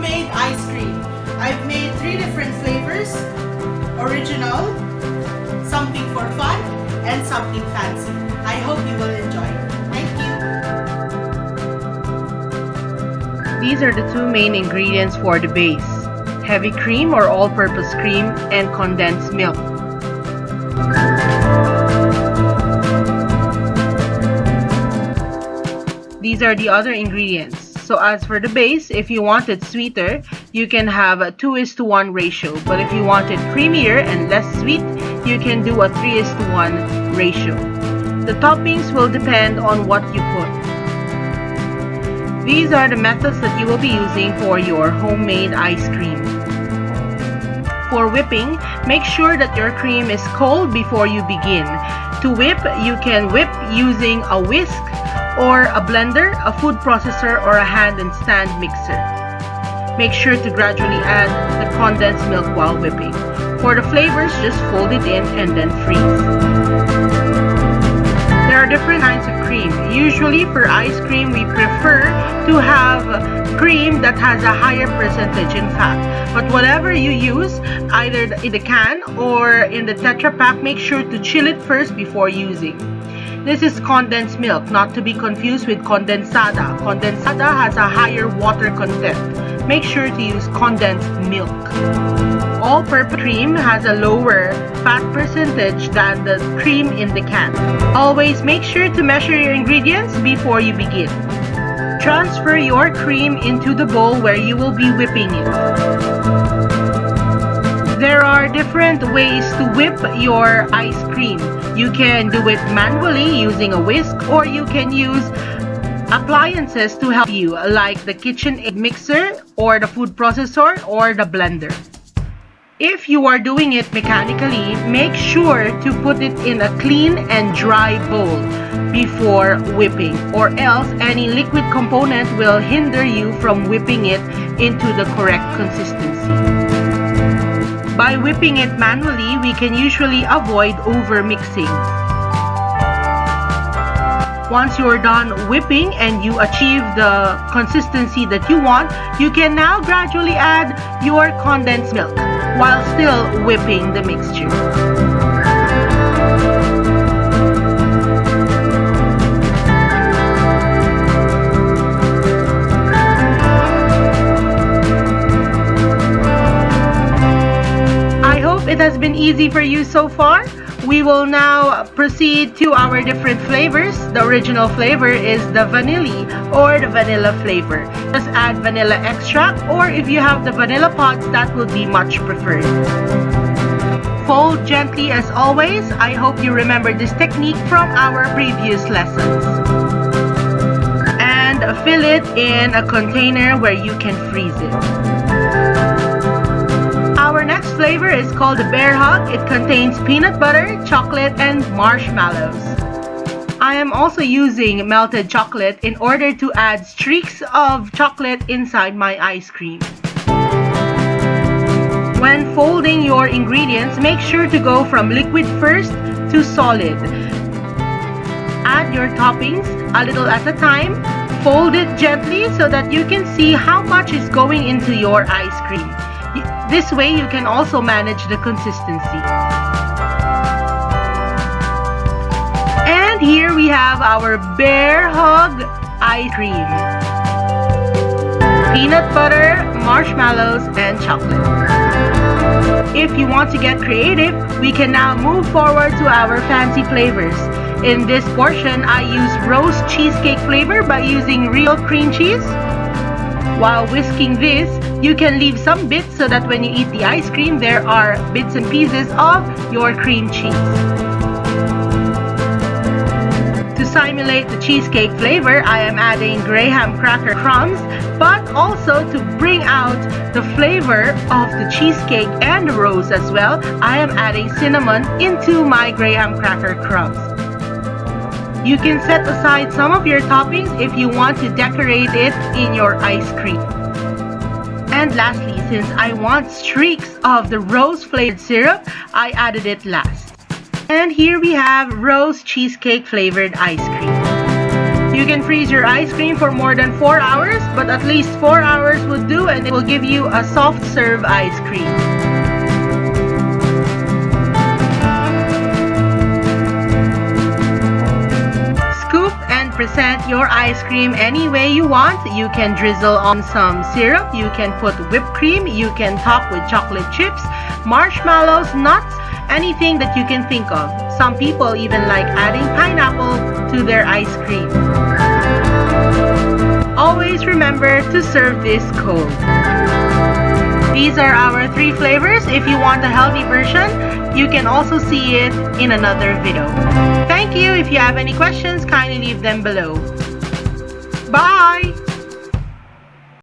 homemade ice cream. I've made 3 different flavors: original, something for fun, and something fancy. I hope you will enjoy. Thank you. These are the 2 main ingredients for the base: heavy cream or all-purpose cream and condensed milk. These are the other ingredients. So as for the base, if you want it sweeter, you can have a 2:1 ratio. But if you want it creamier and less sweet, you can do a 3:1 ratio. The toppings will depend on what you put. These are the methods that you will be using for your homemade ice cream. For whipping, make sure that your cream is cold before you begin. To whip, you can whip using a whisk or a blender, a food processor, or a hand and stand mixer. Make sure to gradually add the condensed milk while whipping. For the flavors, just fold it in and then freeze. There are different kinds of cream. Usually for ice cream, we prefer to have cream that has a higher percentage in fat. But whatever you use, either in the can or in the Tetra Pak, make sure to chill it first before using. This is condensed milk, not to be confused with condensada. Condensada has a higher water content. Make sure to use condensed milk. All-purpose cream has a lower fat percentage than the cream in the can. Always make sure to measure your ingredients before you begin. Transfer your cream into the bowl where you will be whipping it. There are different ways to whip your ice cream. You can do it manually using a whisk, or you can use appliances to help you, like the KitchenAid mixer or the food processor or the blender. If you are doing it mechanically, make sure to put it in a clean and dry bowl before whipping, or else any liquid component will hinder you from whipping it into the correct consistency. By whipping it manually, we can usually avoid over-mixing. Once you're done whipping and you achieve the consistency that you want, you can now gradually add your condensed milk while still whipping the mixture. It has been easy for you so far. We will now proceed to our different flavors. The original flavor is the vanilla or the vanilla flavor. Just add vanilla extract, or if you have the vanilla pods, that would be much preferred. Fold gently as always. I hope you remember this technique from our previous lessons. And fill it in a container where you can freeze it. Our next flavor is called the Bear Hug. It contains peanut butter, chocolate, and marshmallows. I am also using melted chocolate in order to add streaks of chocolate inside my ice cream. When folding your ingredients, make sure to go from liquid first to solid. Add your toppings a little at a time. Fold it gently so that you can see how much is going into your ice cream. This way you can also manage the consistency. And here we have our Bear Hug ice cream. Peanut butter, marshmallows, and chocolate. If you want to get creative, we can now move forward to our fancy flavors. In this portion, I use rose cheesecake flavor by using real cream cheese. While whisking this, you can leave some bits so that when you eat the ice cream, there are bits and pieces of your cream cheese. To simulate the cheesecake flavor, I am adding graham cracker crumbs, but also to bring out the flavor of the cheesecake and the rose as well, I am adding cinnamon into my graham cracker crumbs. You can set aside some of your toppings if you want to decorate it in your ice cream. And lastly, since I want streaks of the rose flavored syrup, I added it last. And here we have rose cheesecake flavored ice cream. You can freeze your ice cream for more than 4 hours, but at least 4 hours would do, and it will give you a soft serve ice cream. Scoop and present your ice cream any way you want. You can drizzle on some syrup, you can put whipped cream, you can top with chocolate chips, marshmallows, nuts, anything that you can think of. Some people even like adding pineapple to their ice cream. Always remember to serve this cold. These are our 3 flavors. If you want a healthy version, you can also see it in another video. Thank you. If you have any questions, kindly leave them below. Bye!